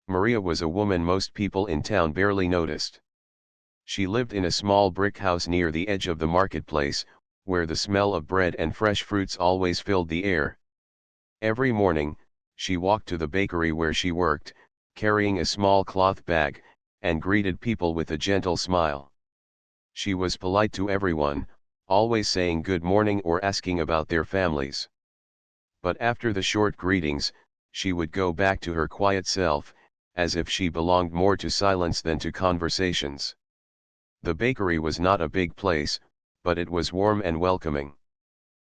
Maria was a woman most people in town barely noticed. She lived in a small brick house near the edge of the marketplace, where the smell of bread and fresh fruits always filled the air. Every morning, she walked to the bakery where she worked, carrying a small cloth bag, and greeted people with a gentle smile. She was polite to everyone, always saying good morning or asking about their families. But after the short greetings, she would go back to her quiet self, as if she belonged more to silence than to conversations. The bakery was not a big place, but it was warm and welcoming.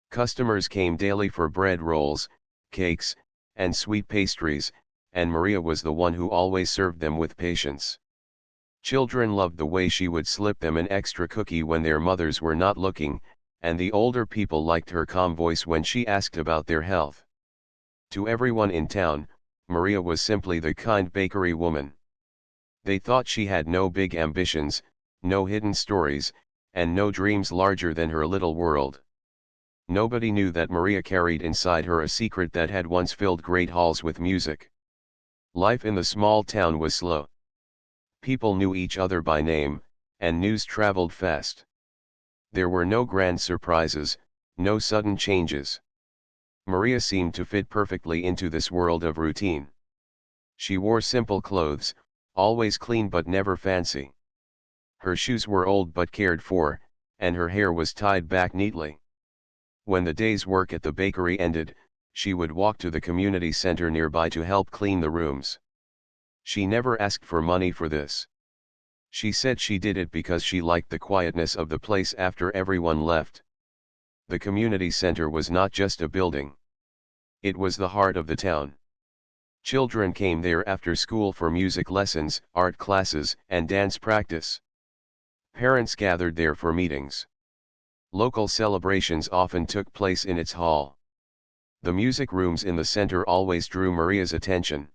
Customers came daily for bread rolls, cakes, and sweet pastries, and Maria was the one who always served them with patience. Children loved the way she would slip them an extra cookie when their mothers were not looking, and the older people liked her calm voice when she asked about their health. To everyone in town, Maria was simply the kind bakery woman. They thought she had no big ambitions, no hidden stories, and no dreams larger than her little world. Nobody knew that Maria carried inside her a secret that had once filled great halls with music. Life in the small town was slow. People knew each other by name, and news traveled fast. There were no grand surprises, no sudden changes. Maria seemed to fit perfectly into this world of routine. She wore simple clothes, always clean but never fancy. Her shoes were old but cared for, and her hair was tied back neatly. When the day's work at the bakery ended, she would walk to the community center nearby to help clean the rooms. She never asked for money for this. She said she did it because she liked the quietness of the place after everyone left. The community center was not just a building. It was the heart of the town. Children came there after school for music lessons, art classes, and dance practice. Parents gathered there for meetings. Local celebrations often took place in its hall. The music rooms in the center always drew Maria's attention.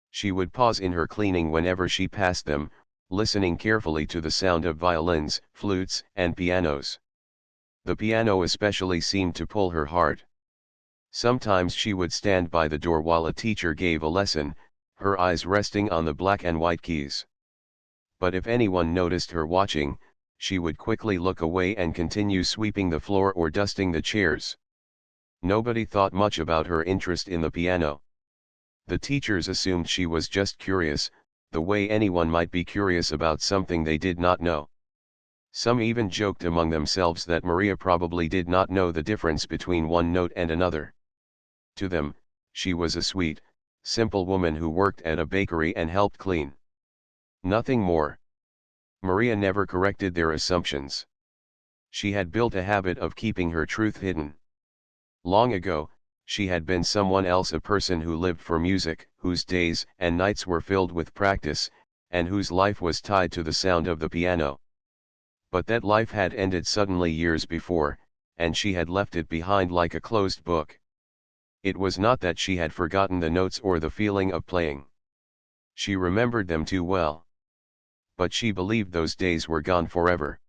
She would pause in her cleaning whenever she passed them, listening carefully to the sound of violins, flutes, and pianos. The piano especially seemed to pull her heart. Sometimes she would stand by the door while a teacher gave a lesson, her eyes resting on the black and white keys. But if anyone noticed her watching, she would quickly look away and continue sweeping the floor or dusting the chairs. Nobody thought much about her interest in the piano. The teachers assumed she was just curious, the way anyone might be curious about something they did not know. Some even joked among themselves that Maria probably did not know the difference between one note and another. To them, she was a sweet, simple woman who worked at a bakery and helped clean. Nothing more. Maria never corrected their assumptions. She had built a habit of keeping her truth hidden. Long ago, she had been someone else, a person who lived for music, whose days and nights were filled with practice, and whose life was tied to the sound of the piano. But that life had ended suddenly years before, and she had left it behind like a closed book. It was not that she had forgotten the notes or the feeling of playing. She remembered them too well. But she believed those days were gone forever.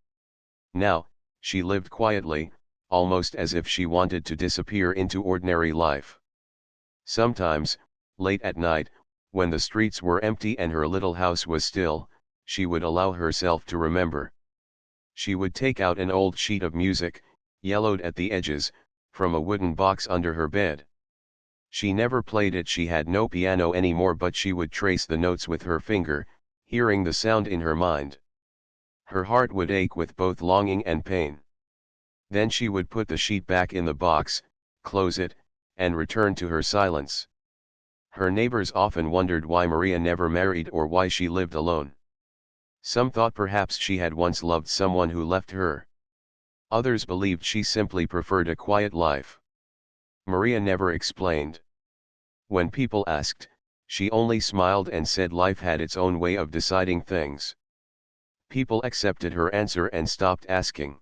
Now, she lived quietly, almost as if she wanted to disappear into ordinary life. Sometimes, late at night, when the streets were empty and her little house was still, she would allow herself to remember. She would take out an old sheet of music, yellowed at the edges, from a wooden box under her bed. She never played it, she had no piano anymore, but she would trace the notes with her finger, hearing the sound in her mind. Her heart would ache with both longing and pain. Then she would put the sheet back in the box, close it, and return to her silence. Her neighbors often wondered why Maria never married or why she lived alone. Some thought perhaps she had once loved someone who left her. Others believed she simply preferred a quiet life. Maria never explained. When people asked, she only smiled and said life had its own way of deciding things. People accepted her answer and stopped asking.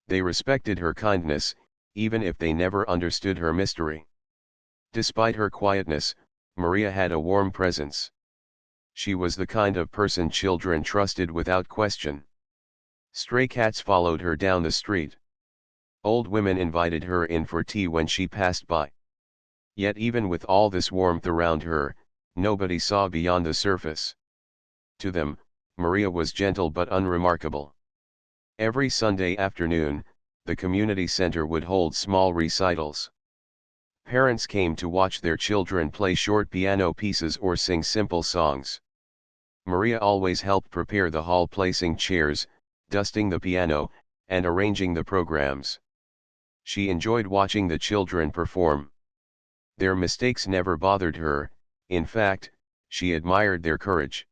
They respected her kindness, even if they never understood her mystery. Despite her quietness, Maria had a warm presence. She was the kind of person children trusted without question. Stray cats followed her down the street. Old women invited her in for tea when she passed by. Yet even with all this warmth around her, Nobody saw beyond the surface. To them, Maria was gentle but unremarkable. Every Sunday afternoon, the community center would hold small recitals. Parents came to watch their children play short piano pieces or sing simple songs. Maria always helped prepare the hall, placing chairs, dusting the piano, and arranging the programs. She enjoyed watching the children perform. Their mistakes never bothered her, in fact, she admired their courage.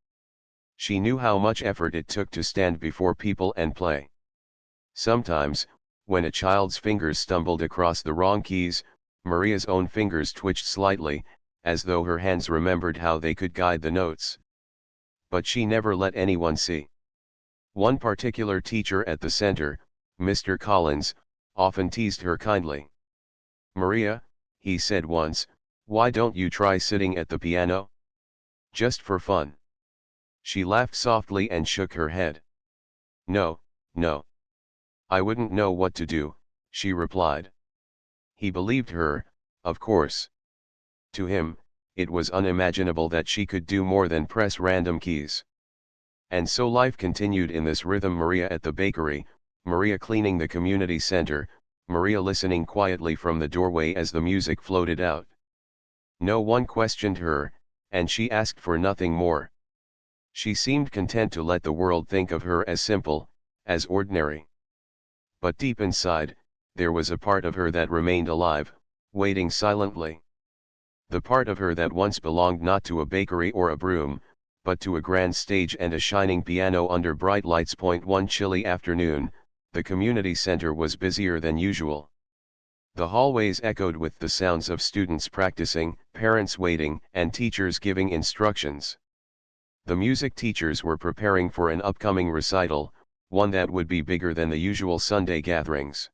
She knew how much effort it took to stand before people and play. Sometimes, when a child's fingers stumbled across the wrong keys, Maria's own fingers twitched slightly, as though her hands remembered how they could guide the notes. But she never let anyone see. One particular teacher at the center, Mr. Collins, often teased her kindly. "Maria," he said once, "why don't you try sitting at the piano? Just for fun." She laughed softly and shook her head. "No, no. I wouldn't know what to do," she replied. He believed her, of course. To him, it was unimaginable that she could do more than press random keys. And so life continued in this rhythm: Maria at the bakery, Maria cleaning the community center, Maria listening quietly from the doorway as the music floated out. No one questioned her, and she asked for nothing more. She seemed content to let the world think of her as simple, as ordinary. But deep inside, there was a part of her that remained alive, waiting silently. The part of her that once belonged not to a bakery or a broom, but to a grand stage and a shining piano under bright lights. One chilly afternoon, the community center was busier than usual. The hallways echoed with the sounds of students practicing, parents waiting, and teachers giving instructions. The music teachers were preparing for an upcoming recital, one that would be bigger than the usual Sunday gatherings.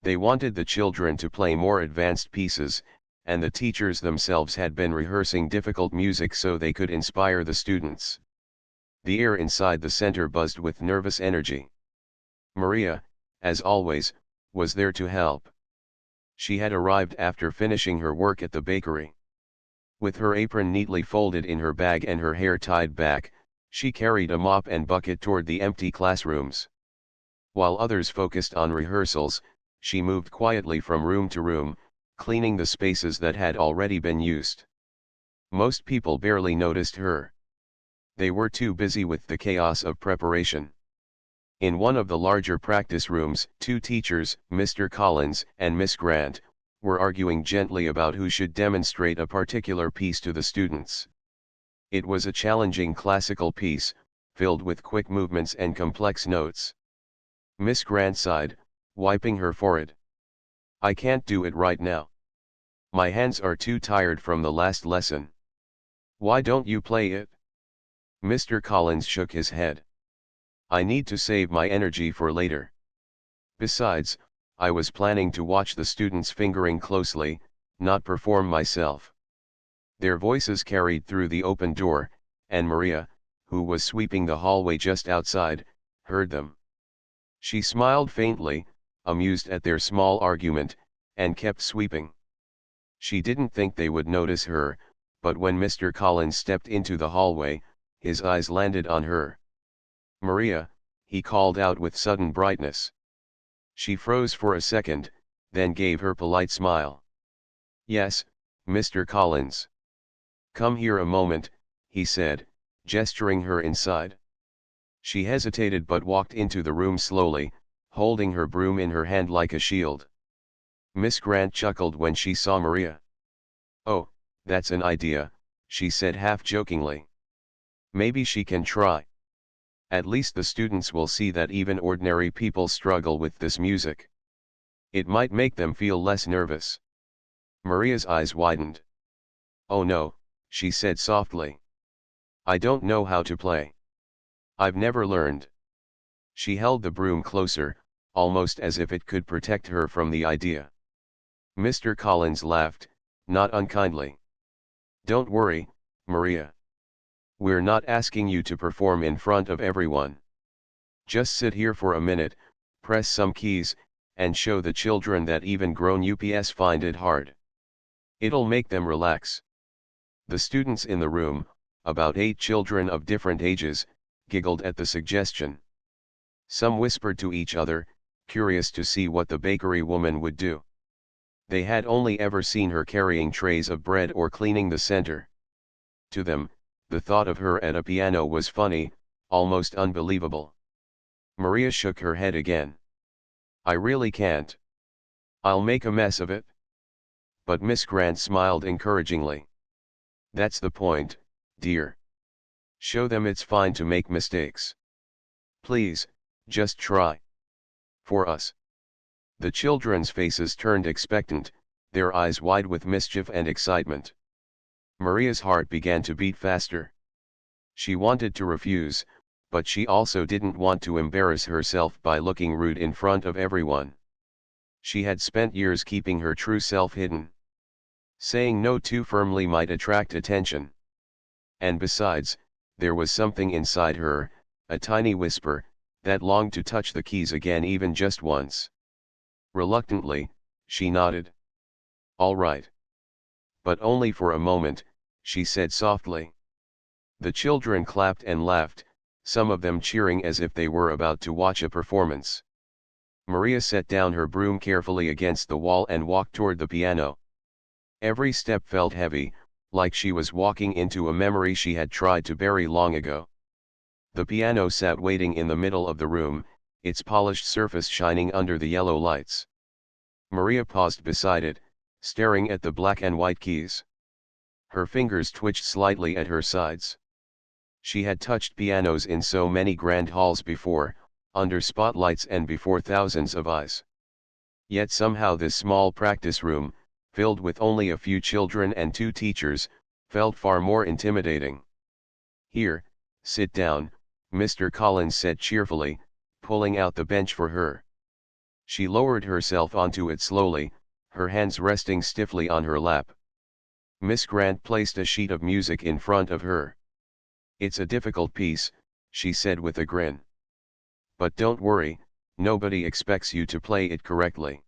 They wanted the children to play more advanced pieces, and the teachers themselves had been rehearsing difficult music so they could inspire the students. The air inside the center buzzed with nervous energy. Maria, as always, was there to help. She had arrived after finishing her work at the bakery. With her apron neatly folded in her bag and her hair tied back, she carried a mop and bucket toward the empty classrooms. While others focused on rehearsals, she moved quietly from room to room, cleaning the spaces that had already been used. Most people barely noticed her. They were too busy with the chaos of preparation. In one of the larger practice rooms, two teachers, Mr. Collins and Miss Grant, were arguing gently about who should demonstrate a particular piece to the students. It was a challenging classical piece, filled with quick movements and complex notes. Miss Grant sighed, wiping her forehead. "I can't do it right now. My hands are too tired from the last lesson." "Why don't you play it?" Mr. Collins shook his head. "I need to save my energy for later. Besides, I was planning to watch the students fingering closely, not perform myself." Their voices carried through the open door, and Maria, who was sweeping the hallway just outside, heard them. She smiled faintly, amused at their small argument, and kept sweeping. She didn't think they would notice her, but when Mr. Collins stepped into the hallway, his eyes landed on her. "Maria," he called out with sudden brightness. She froze for a second, then gave her polite smile. "Yes, Mr. Collins." "Come here a moment," he said, gesturing her inside. She hesitated but walked into the room slowly, holding her broom in her hand like a shield. Miss Grant chuckled when she saw Maria. "Oh, that's an idea," she said half-jokingly. "Maybe she can try. At least the students will see that even ordinary people struggle with this music. It might make them feel less nervous." Maria's eyes widened. "Oh no," she said softly. "I don't know how to play. I've never learned." She held the broom closer, almost as if it could protect her from the idea. Mr. Collins laughed, not unkindly. "Don't worry, Maria. We're not asking you to perform in front of everyone. Just sit here for a minute, press some keys, and show the children that even grown ups find it hard. It'll make them relax." The students in the room, about 8 children of different ages, giggled at the suggestion. Some whispered to each other, curious to see what the bakery woman would do. They had only ever seen her carrying trays of bread or cleaning the center. To them, the thought of her at a piano was funny, almost unbelievable. Maria shook her head again. I really can't. I'll make a mess of it. But Miss Grant smiled encouragingly. That's the point, dear. Show them it's fine to make mistakes. Please, just try. For us. The children's faces turned expectant, their eyes wide with mischief and excitement. Maria's heart began to beat faster. She wanted to refuse, but she also didn't want to embarrass herself by looking rude in front of everyone. She had spent years keeping her true self hidden. Saying no too firmly might attract attention. And besides, there was something inside her, a tiny whisper, that longed to touch the keys again even just once. Reluctantly, she nodded. All right. But only for a moment, she said softly. The children clapped and laughed, some of them cheering as if they were about to watch a performance. Maria set down her broom carefully against the wall and walked toward the piano. Every step felt heavy, like she was walking into a memory she had tried to bury long ago. The piano sat waiting in the middle of the room, its polished surface shining under the yellow lights. Maria paused beside it, staring at the black and white keys. Her fingers twitched slightly at her sides. She had touched pianos in so many grand halls before, under spotlights and before thousands of eyes. Yet somehow this small practice room, filled with only a few children and 2 teachers, felt far more intimidating. Here, sit down, Mr. Collins said cheerfully, pulling out the bench for her. She lowered herself onto it slowly, her hands resting stiffly on her lap. Miss Grant placed a sheet of music in front of her. It's a difficult piece, she said with a grin. But don't worry, nobody expects you to play it correctly.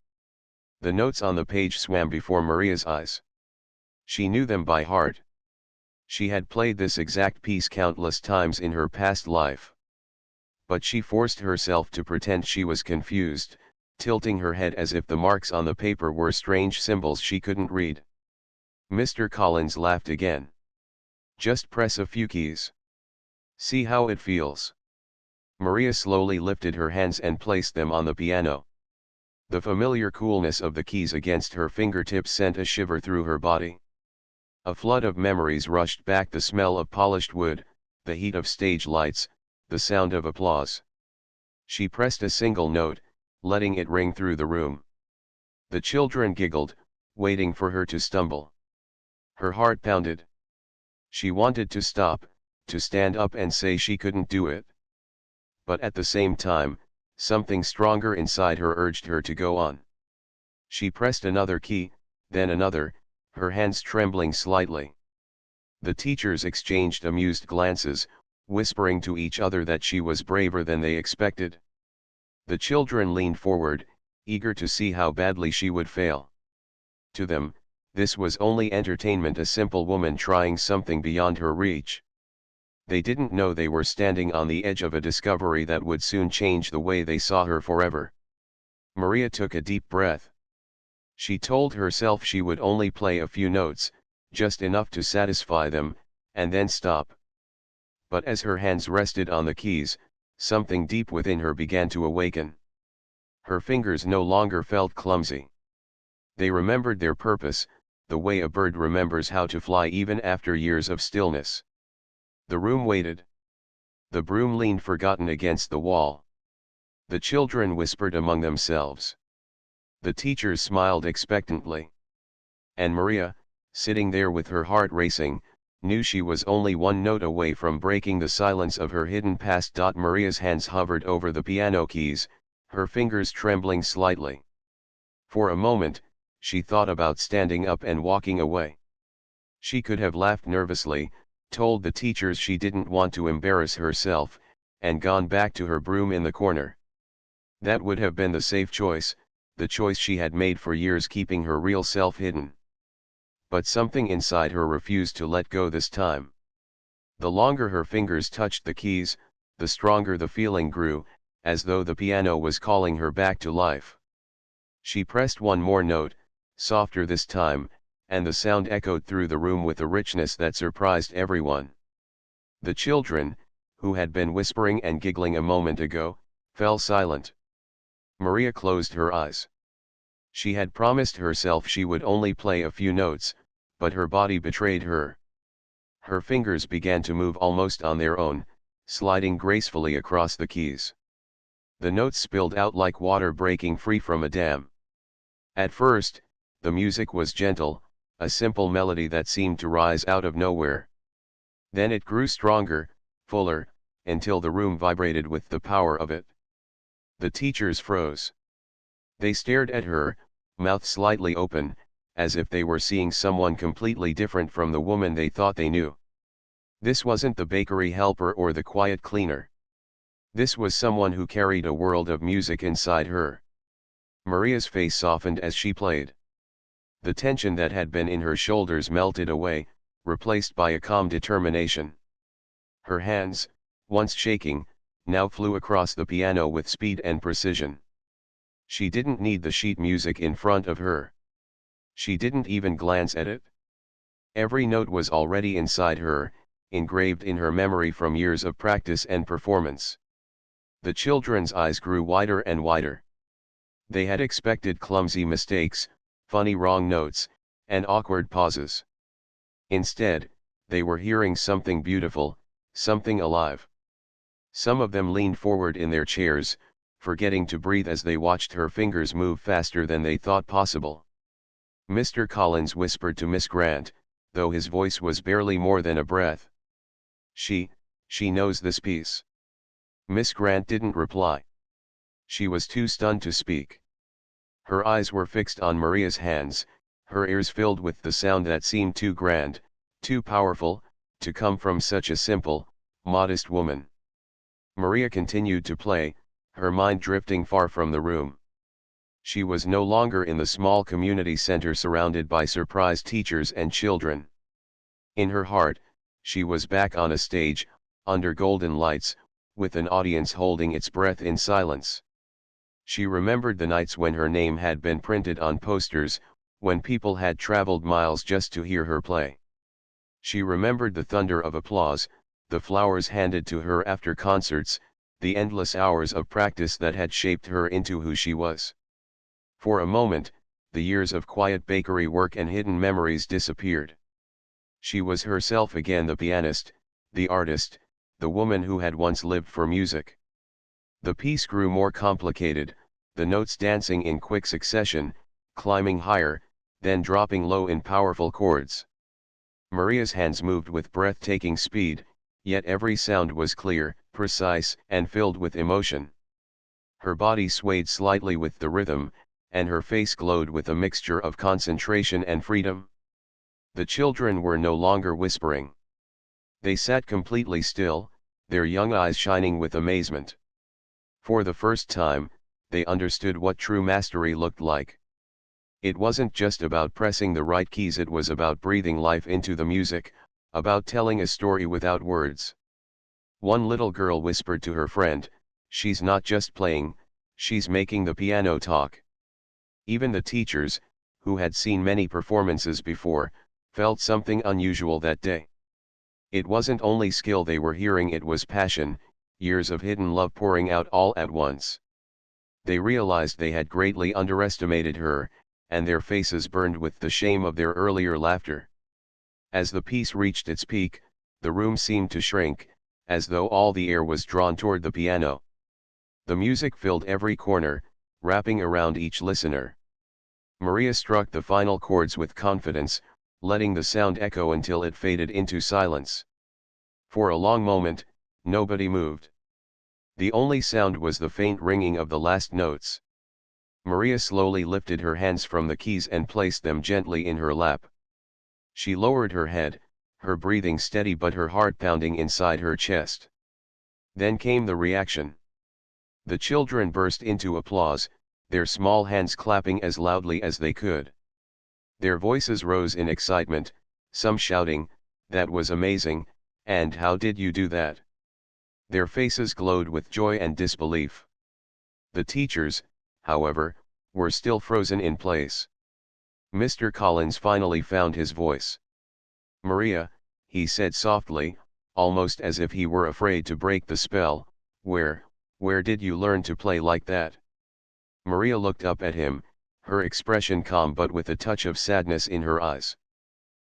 The notes on the page swam before Maria's eyes. She knew them by heart. She had played this exact piece countless times in her past life. But she forced herself to pretend she was confused, tilting her head as if the marks on the paper were strange symbols she couldn't read. Mr. Collins laughed again. Just press a few keys. See how it feels. Maria slowly lifted her hands and placed them on the piano. The familiar coolness of the keys against her fingertips sent a shiver through her body. A flood of memories rushed back: the smell of polished wood, the heat of stage lights, the sound of applause. She pressed a single note, letting it ring through the room. The children giggled, waiting for her to stumble. Her heart pounded. She wanted to stop, to stand up and say she couldn't do it. But at the same time, something stronger inside her urged her to go on. She pressed another key, then another, her hands trembling slightly. The teachers exchanged amused glances, whispering to each other that she was braver than they expected. The children leaned forward, eager to see how badly she would fail. To them, this was only entertainment, a simple woman trying something beyond her reach. They didn't know they were standing on the edge of a discovery that would soon change the way they saw her forever. Maria took a deep breath. She told herself she would only play a few notes, just enough to satisfy them, and then stop. But as her hands rested on the keys, something deep within her began to awaken. Her fingers no longer felt clumsy. They remembered their purpose, the way a bird remembers how to fly even after years of stillness. The room waited. The broom leaned forgotten against the wall. The children whispered among themselves. The teachers smiled expectantly. And Maria, sitting there with her heart racing, knew she was only one note away from breaking the silence of her hidden past. Maria's hands hovered over the piano keys, her fingers trembling slightly. For a moment, she thought about standing up and walking away. She could have laughed nervously, told the teachers she didn't want to embarrass herself, and gone back to her broom in the corner. That would have been the safe choice, the choice she had made for years, keeping her real self hidden. but something inside her refused to let go this time. The longer her fingers touched the keys, the stronger the feeling grew, as though the piano was calling her back to life. She pressed one more note, softer this time, and the sound echoed through the room with a richness that surprised everyone. The children, who had been whispering and giggling a moment ago, fell silent. Maria closed her eyes. She had promised herself she would only play a few notes, but her body betrayed her. Her fingers began to move almost on their own, sliding gracefully across the keys. The notes spilled out like water breaking free from a dam. At first, the music was gentle, a simple melody that seemed to rise out of nowhere. Then it grew stronger, fuller, until the room vibrated with the power of it. The teachers froze. They stared at her, mouth slightly open, as if they were seeing someone completely different from the woman they thought they knew. This wasn't the bakery helper or the quiet cleaner. This was someone who carried a world of music inside her. Maria's face softened as she played. The tension that had been in her shoulders melted away, replaced by a calm determination. Her hands, once shaking, now flew across the piano with speed and precision. She didn't need the sheet music in front of her. She didn't even glance at it. Every note was already inside her, engraved in her memory from years of practice and performance. The children's eyes grew wider and wider. They had expected clumsy mistakes, funny wrong notes, and awkward pauses. Instead, they were hearing something beautiful, something alive. Some of them leaned forward in their chairs, forgetting to breathe as they watched her fingers move faster than they thought possible. Mr. Collins whispered to Miss Grant, though his voice was barely more than a breath. She knows this piece." Miss Grant didn't reply. She was too stunned to speak. Her eyes were fixed on Maria's hands, her ears filled with the sound that seemed too grand, too powerful, to come from such a simple, modest woman. Maria continued to play, her mind drifting far from the room. She was no longer in the small community center surrounded by surprised teachers and children. In her heart, she was back on a stage, under golden lights, with an audience holding its breath in silence. She remembered the nights when her name had been printed on posters, when people had traveled miles just to hear her play. She remembered the thunder of applause, the flowers handed to her after concerts, the endless hours of practice that had shaped her into who she was. For a moment, the years of quiet bakery work and hidden memories disappeared. She was herself again, the pianist, the artist, the woman who had once lived for music. The piece grew more complicated, the notes dancing in quick succession, climbing higher, then dropping low in powerful chords. Maria's hands moved with breathtaking speed, yet every sound was clear, precise, and filled with emotion. Her body swayed slightly with the rhythm, and her face glowed with a mixture of concentration and freedom. The children were no longer whispering. They sat completely still, their young eyes shining with amazement. For the first time, they understood what true mastery looked like. It wasn't just about pressing the right keys, it was about breathing life into the music, about telling a story without words. One little girl whispered to her friend, "She's not just playing, she's making the piano talk." Even the teachers, who had seen many performances before, felt something unusual that day. It wasn't only skill they were hearing, it was passion, years of hidden love pouring out all at once. They realized they had greatly underestimated her, and their faces burned with the shame of their earlier laughter. As the piece reached its peak, the room seemed to shrink, as though all the air was drawn toward the piano. The music filled every corner, wrapping around each listener. Maria struck the final chords with confidence, letting the sound echo until it faded into silence. For a long moment, nobody moved. The only sound was the faint ringing of the last notes. Maria slowly lifted her hands from the keys and placed them gently in her lap. She lowered her head, her breathing steady but her heart pounding inside her chest. Then came the reaction. The children burst into applause, their small hands clapping as loudly as they could. Their voices rose in excitement, some shouting, "That was amazing, and how did you do that?" Their faces glowed with joy and disbelief. The teachers, however, were still frozen in place. Mr. Collins finally found his voice. "Maria," he said softly, almost as if he were afraid to break the spell, where did you learn to play like that?" Maria looked up at him, her expression calm but with a touch of sadness in her eyes.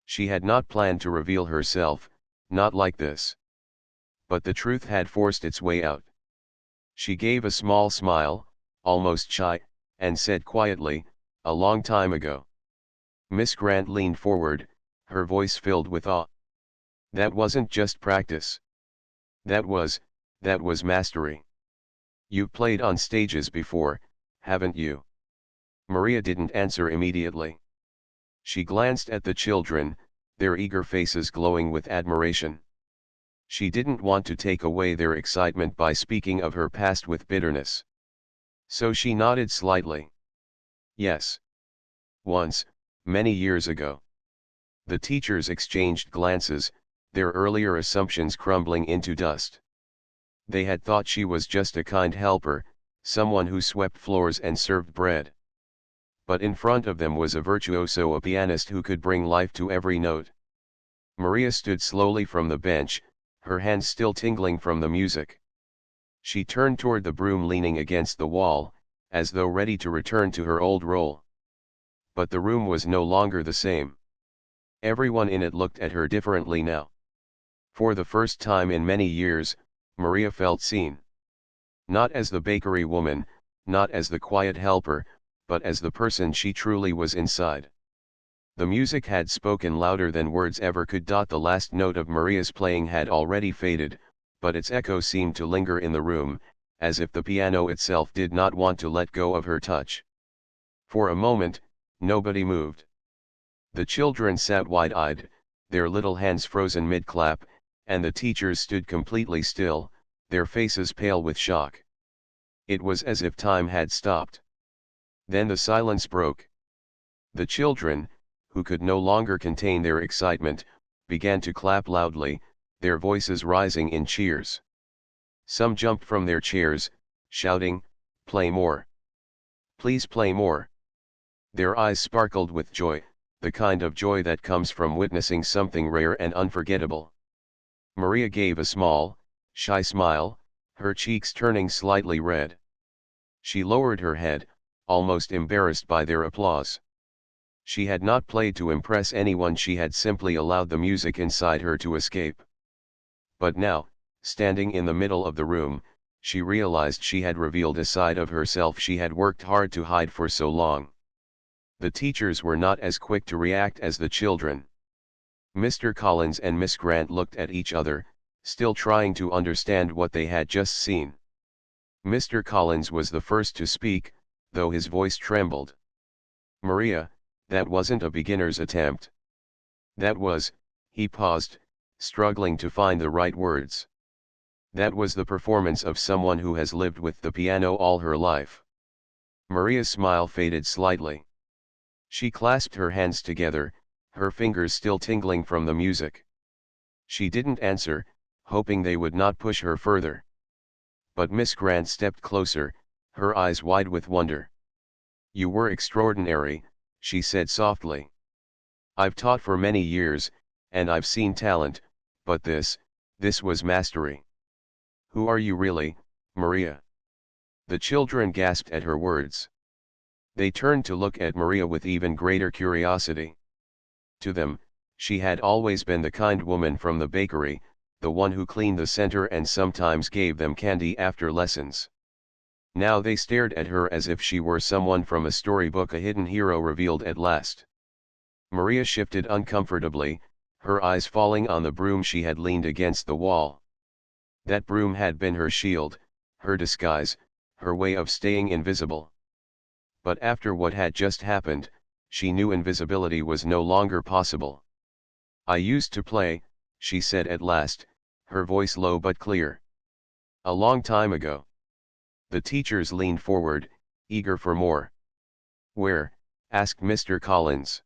She had not planned to reveal herself, not like this. But the truth had forced its way out. She gave a small smile, almost shy, and said quietly, "A long time ago." Miss Grant leaned forward, her voice filled with awe. "That wasn't just practice. That was mastery. You've played on stages before, haven't you?" Maria didn't answer immediately. She glanced at the children, their eager faces glowing with admiration. She didn't want to take away their excitement by speaking of her past with bitterness. So she nodded slightly. "Yes. Once, many years ago." The teachers exchanged glances, their earlier assumptions crumbling into dust. They had thought she was just a kind helper, someone who swept floors and served bread. But in front of them was a virtuoso, a pianist who could bring life to every note. Maria stood slowly from the bench, her hands still tingling from the music. She turned toward the broom leaning against the wall, as though ready to return to her old role. But the room was no longer the same. Everyone in it looked at her differently now. For the first time in many years, Maria felt seen. Not as the bakery woman, not as the quiet helper, but as the person she truly was inside. The music had spoken louder than words ever could. The last note of Maria's playing had already faded, but its echo seemed to linger in the room, as if the piano itself did not want to let go of her touch. For a moment, nobody moved. The children sat wide-eyed, their little hands frozen mid-clap, and the teachers stood completely still, their faces pale with shock. It was as if time had stopped. Then the silence broke. The children, who could no longer contain their excitement, began to clap loudly, their voices rising in cheers. Some jumped from their chairs, shouting, "Play more! Please play more!" Their eyes sparkled with joy, the kind of joy that comes from witnessing something rare and unforgettable. Maria gave a small, shy smile, her cheeks turning slightly red. She lowered her head, almost embarrassed by their applause. She had not played to impress anyone, she had simply allowed the music inside her to escape. But now, standing in the middle of the room, she realized she had revealed a side of herself she had worked hard to hide for so long. The teachers were not as quick to react as the children. Mr. Collins and Miss Grant looked at each other, still trying to understand what they had just seen. Mr. Collins was the first to speak, though his voice trembled. "Maria, that wasn't a beginner's attempt. That was," he paused, struggling to find the right words. "That was the performance of someone who has lived with the piano all her life." Maria's smile faded slightly. She clasped her hands together, her fingers still tingling from the music. She didn't answer, hoping they would not push her further. But Miss Grant stepped closer, her eyes wide with wonder. "You were extraordinary," she said softly. "I've taught for many years, and I've seen talent, but this was mastery. Who are you really, Maria?" The children gasped at her words. They turned to look at Maria with even greater curiosity. To them, she had always been the kind woman from the bakery, the one who cleaned the center and sometimes gave them candy after lessons. Now they stared at her as if she were someone from a storybook, a hidden hero revealed at last. Maria shifted uncomfortably, her eyes falling on the broom she had leaned against the wall. That broom had been her shield, her disguise, her way of staying invisible. But after what had just happened, she knew invisibility was no longer possible. "I used to play," she said at last, her voice low but clear. "A long time ago." The teachers leaned forward, eager for more. "Where?" asked Mr. Collins.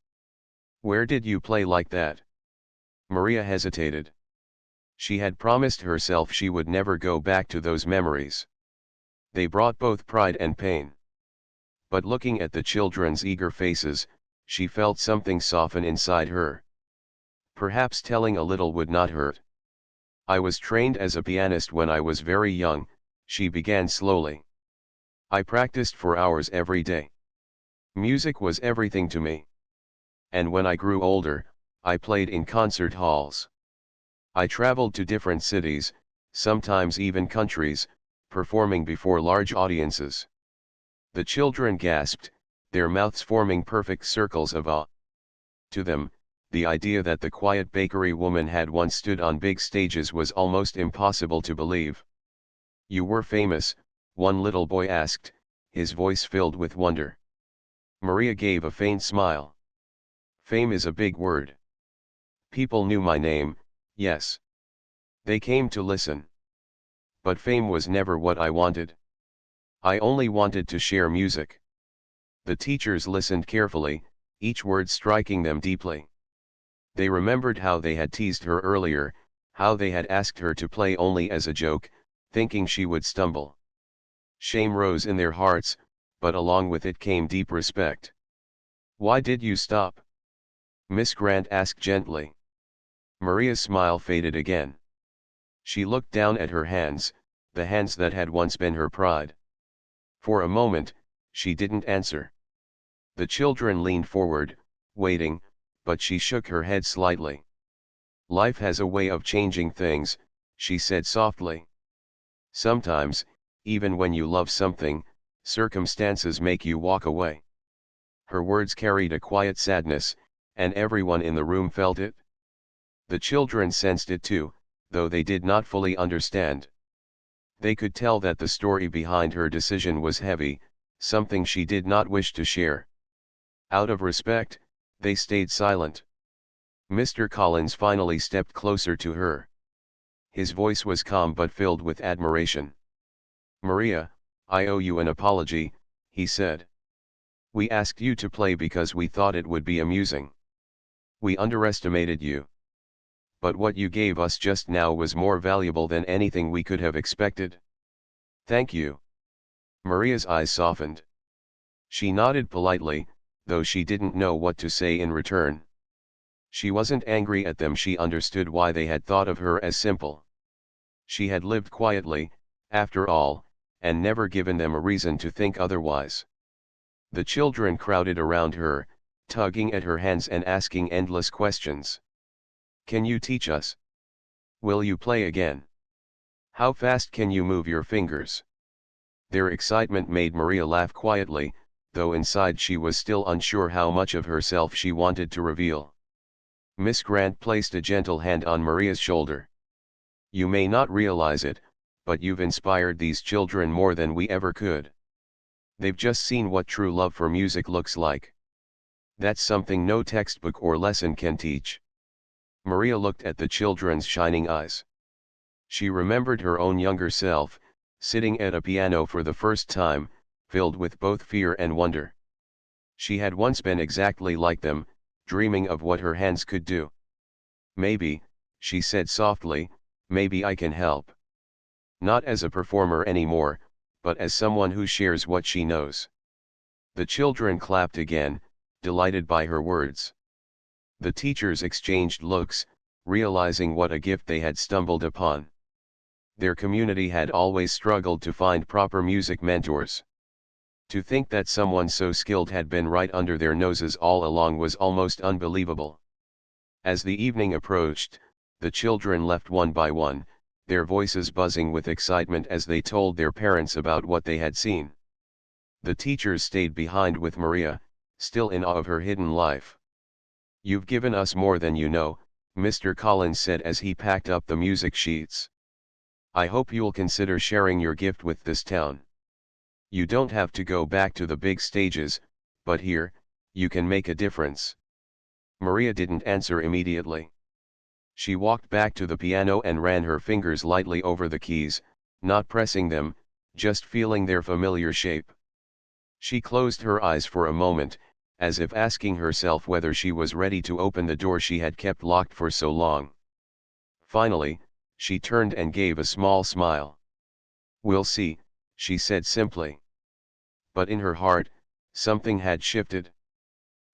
Where did you play like that? Maria hesitated. She had promised herself she would never go back to those memories. They brought both pride and pain. But looking at the children's eager faces, she felt something soften inside her. Perhaps telling a little would not hurt. I was trained as a pianist when I was very young, she began slowly. I practiced for hours every day. Music was everything to me. And when I grew older, I played in concert halls. I traveled to different cities, sometimes even countries, performing before large audiences. The children gasped, their mouths forming perfect circles of awe. To them, the idea that the quiet bakery woman had once stood on big stages was almost impossible to believe. You were famous, one little boy asked, his voice filled with wonder. Maria gave a faint smile. Fame is a big word. People knew my name, yes. They came to listen. But fame was never what I wanted. I only wanted to share music. The teachers listened carefully, each word striking them deeply. They remembered how they had teased her earlier, how they had asked her to play only as a joke, thinking she would stumble. Shame rose in their hearts, but along with it came deep respect. Why did you stop? Miss Grant asked gently. Maria's smile faded again. She looked down at her hands, the hands that had once been her pride. For a moment, she didn't answer. The children leaned forward, waiting, but she shook her head slightly. Life has a way of changing things, she said softly. Sometimes, even when you love something, circumstances make you walk away. Her words carried a quiet sadness, and everyone in the room felt it. The children sensed it too, though they did not fully understand. They could tell that the story behind her decision was heavy, something she did not wish to share. Out of respect, they stayed silent. Mr. Collins finally stepped closer to her. His voice was calm but filled with admiration. Maria, I owe you an apology, he said. We asked you to play because we thought it would be amusing. We underestimated you. But what you gave us just now was more valuable than anything we could have expected. Thank you. Maria's eyes softened. She nodded politely, though she didn't know what to say in return. She wasn't angry at them, she understood why they had thought of her as simple. She had lived quietly, after all, and never given them a reason to think otherwise. The children crowded around her, tugging at her hands and asking endless questions. Can you teach us? Will you play again? How fast can you move your fingers? Their excitement made Maria laugh quietly, though inside she was still unsure how much of herself she wanted to reveal. Miss Grant placed a gentle hand on Maria's shoulder. You may not realize it, but you've inspired these children more than we ever could. They've just seen what true love for music looks like. That's something no textbook or lesson can teach. Maria looked at the children's shining eyes. She remembered her own younger self, sitting at a piano for the first time, filled with both fear and wonder. She had once been exactly like them, dreaming of what her hands could do. Maybe, she said softly, maybe I can help. Not as a performer anymore, but as someone who shares what she knows. The children clapped again, delighted by her words. The teachers exchanged looks, realizing what a gift they had stumbled upon. Their community had always struggled to find proper music mentors. To think that someone so skilled had been right under their noses all along was almost unbelievable. As the evening approached, the children left one by one, their voices buzzing with excitement as they told their parents about what they had seen. The teachers stayed behind with Maria, still in awe of her hidden life. You've given us more than you know, Mr. Collins said as he packed up the music sheets. I hope you'll consider sharing your gift with this town. You don't have to go back to the big stages, but here, you can make a difference. Maria didn't answer immediately. She walked back to the piano and ran her fingers lightly over the keys, not pressing them, just feeling their familiar shape. She closed her eyes for a moment, as if asking herself whether she was ready to open the door she had kept locked for so long. Finally, she turned and gave a small smile. "We'll see," she said simply. But in her heart, something had shifted.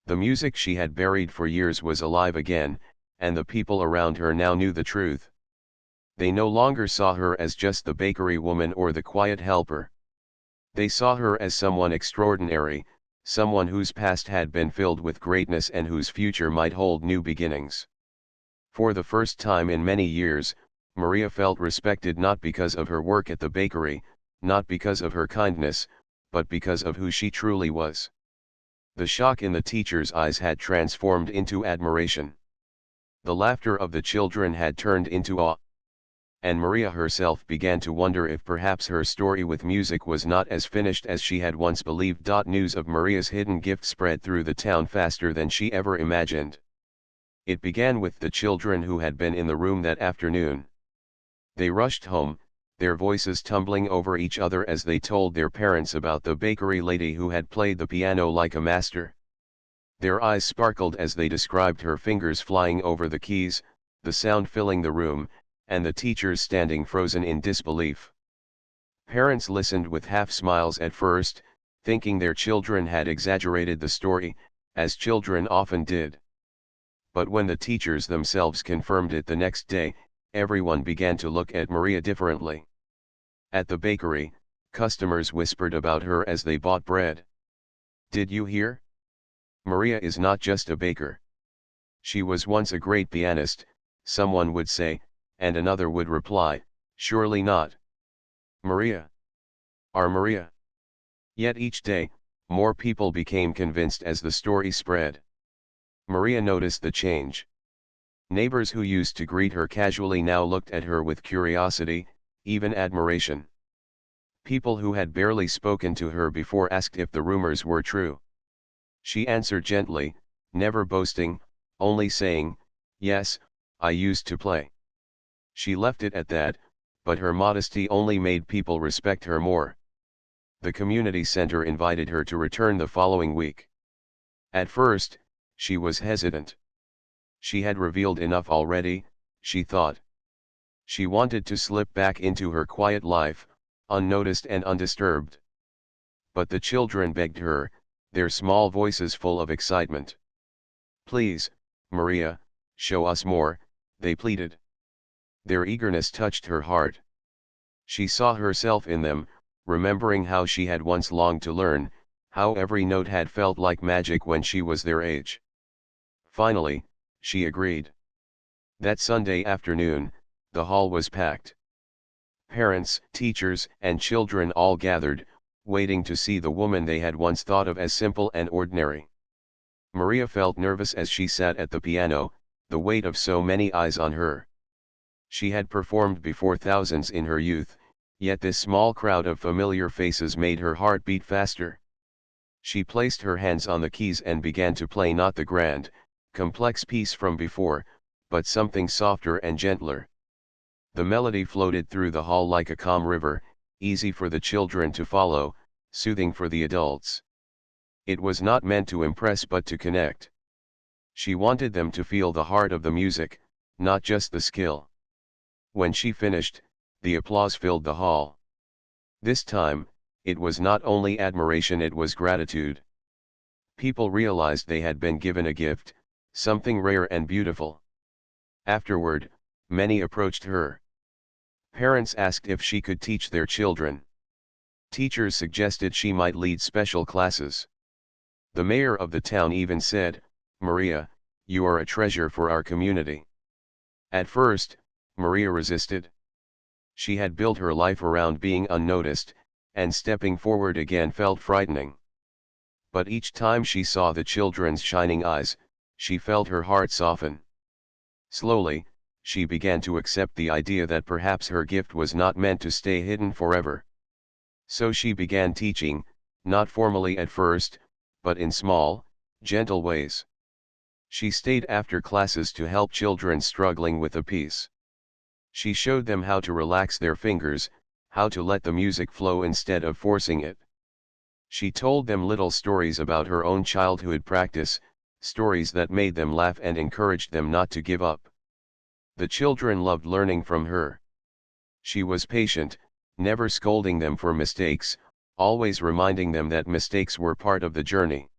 The music she had buried for years was alive again, and the people around her now knew the truth. They no longer saw her as just the bakery woman or the quiet helper. They saw her as someone extraordinary, someone whose past had been filled with greatness and whose future might hold new beginnings. For the first time in many years, Maria felt respected not because of her work at the bakery, not because of her kindness, but because of who she truly was. The shock in the teacher's eyes had transformed into admiration. The laughter of the children had turned into awe. And Maria herself began to wonder if perhaps her story with music was not as finished as she had once believed. News of Maria's hidden gift spread through the town faster than she ever imagined. It began with the children who had been in the room that afternoon. They rushed home, their voices tumbling over each other as they told their parents about the bakery lady who had played the piano like a master. Their eyes sparkled as they described her fingers flying over the keys, the sound filling the room, and the teachers standing frozen in disbelief. Parents listened with half smiles at first, thinking their children had exaggerated the story, as children often did. But when the teachers themselves confirmed it the next day, everyone began to look at Maria differently. At the bakery, customers whispered about her as they bought bread. "Did you hear? Maria is not just a baker. She was once a great pianist," someone would say, and another would reply, "Surely not. Maria. Our Maria." Yet each day, more people became convinced as the story spread. Maria noticed the change. Neighbors who used to greet her casually now looked at her with curiosity, even admiration. People who had barely spoken to her before asked if the rumors were true. She answered gently, never boasting, only saying, "Yes, I used to play." She left it at that, but her modesty only made people respect her more. The community center invited her to return the following week. At first, she was hesitant. She had revealed enough already, she thought. She wanted to slip back into her quiet life, unnoticed and undisturbed. But the children begged her, their small voices full of excitement. "Please, Maria, show us more," they pleaded. Their eagerness touched her heart. She saw herself in them, remembering how she had once longed to learn, how every note had felt like magic when she was their age. Finally, she agreed. That Sunday afternoon, the hall was packed. Parents, teachers, and children all gathered, waiting to see the woman they had once thought of as simple and ordinary. Maria felt nervous as she sat at the piano, the weight of so many eyes on her. She had performed before thousands in her youth, yet this small crowd of familiar faces made her heart beat faster. She placed her hands on the keys and began to play not the grand, complex piece from before, but something softer and gentler. The melody floated through the hall like a calm river, easy for the children to follow, soothing for the adults. It was not meant to impress but to connect. She wanted them to feel the heart of the music, not just the skill. When she finished, the applause filled the hall. This time, it was not only admiration, it was gratitude. People realized they had been given a gift, something rare and beautiful. Afterward, many approached her. Parents asked if she could teach their children. Teachers suggested she might lead special classes. The mayor of the town even said, "Maria, you are a treasure for our community." At first, Maria resisted. She had built her life around being unnoticed, and stepping forward again felt frightening. But each time she saw the children's shining eyes, she felt her heart soften. Slowly, she began to accept the idea that perhaps her gift was not meant to stay hidden forever. So she began teaching, not formally at first, but in small, gentle ways. She stayed after classes to help children struggling with a piece. She showed them how to relax their fingers, how to let the music flow instead of forcing it. She told them little stories about her own childhood practice, stories that made them laugh and encouraged them not to give up. The children loved learning from her. She was patient, never scolding them for mistakes, always reminding them that mistakes were part of the journey.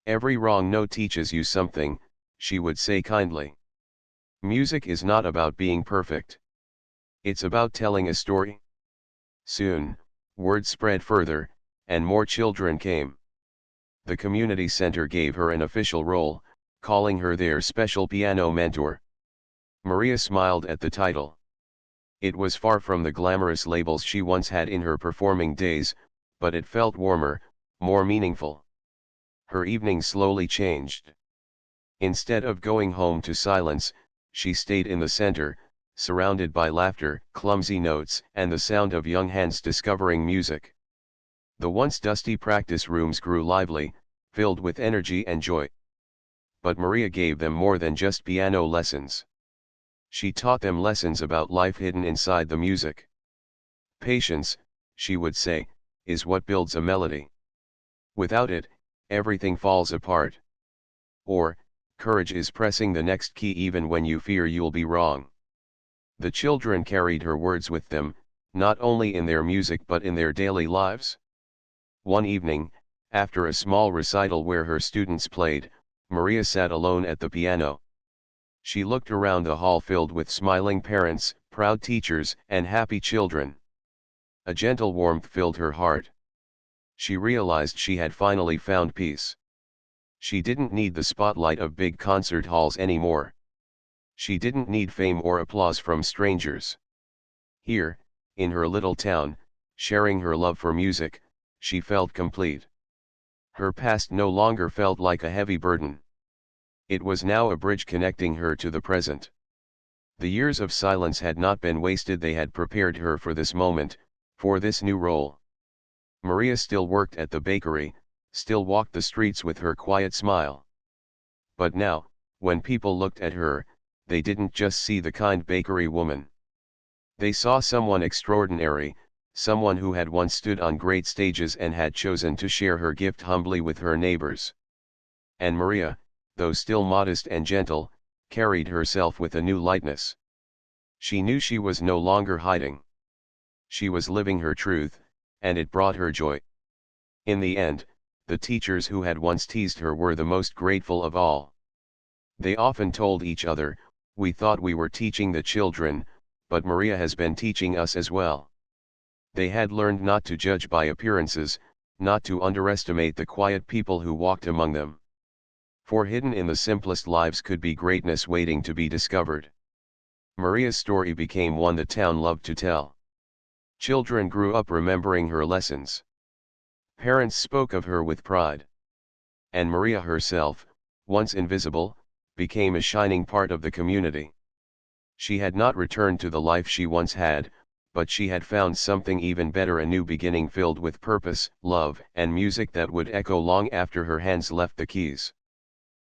Every wrong note teaches you something, she would say kindly. Music is not about being perfect. It's about telling a story. Soon, word spread further, and more children came. The community center gave her an official role, calling her their special piano mentor. Maria smiled at the title. It was far from the glamorous labels she once had in her performing days, but it felt warmer, more meaningful. Her evenings slowly changed. Instead of going home to silence, she stayed in the center, surrounded by laughter, clumsy notes, and the sound of young hands discovering music. The once dusty practice rooms grew lively, filled with energy and joy. But Maria gave them more than just piano lessons. She taught them lessons about life hidden inside the music. Patience, she would say, is what builds a melody. Without it, everything falls apart. Or, courage is pressing the next key even when you fear you'll be wrong. The children carried her words with them, not only in their music but in their daily lives. One evening, after a small recital where her students played, Maria sat alone at the piano. She looked around the hall filled with smiling parents, proud teachers, and happy children. A gentle warmth filled her heart. She realized she had finally found peace. She didn't need the spotlight of big concert halls anymore. She didn't need fame or applause from strangers. Here, in her little town, sharing her love for music, she felt complete. Her past no longer felt like a heavy burden. It was now a bridge connecting her to the present. The years of silence had not been wasted, they had prepared her for this moment, for this new role. Maria still worked at the bakery, still walked the streets with her quiet smile. But now, when people looked at her, they didn't just see the kind bakery woman. They saw someone extraordinary, someone who had once stood on great stages and had chosen to share her gift humbly with her neighbors. And Maria, though still modest and gentle, carried herself with a new lightness. She knew she was no longer hiding. She was living her truth, and it brought her joy. In the end, the teachers who had once teased her were the most grateful of all. They often told each other, "We thought we were teaching the children, but Maria has been teaching us as well." They had learned not to judge by appearances, not to underestimate the quiet people who walked among them. For hidden in the simplest lives could be greatness waiting to be discovered. Maria's story became one the town loved to tell. Children grew up remembering her lessons. Parents spoke of her with pride. And Maria herself, once invisible, became a shining part of the community. She had not returned to the life she once had, but she had found something even better, a new beginning filled with purpose, love, and music that would echo long after her hands left the keys.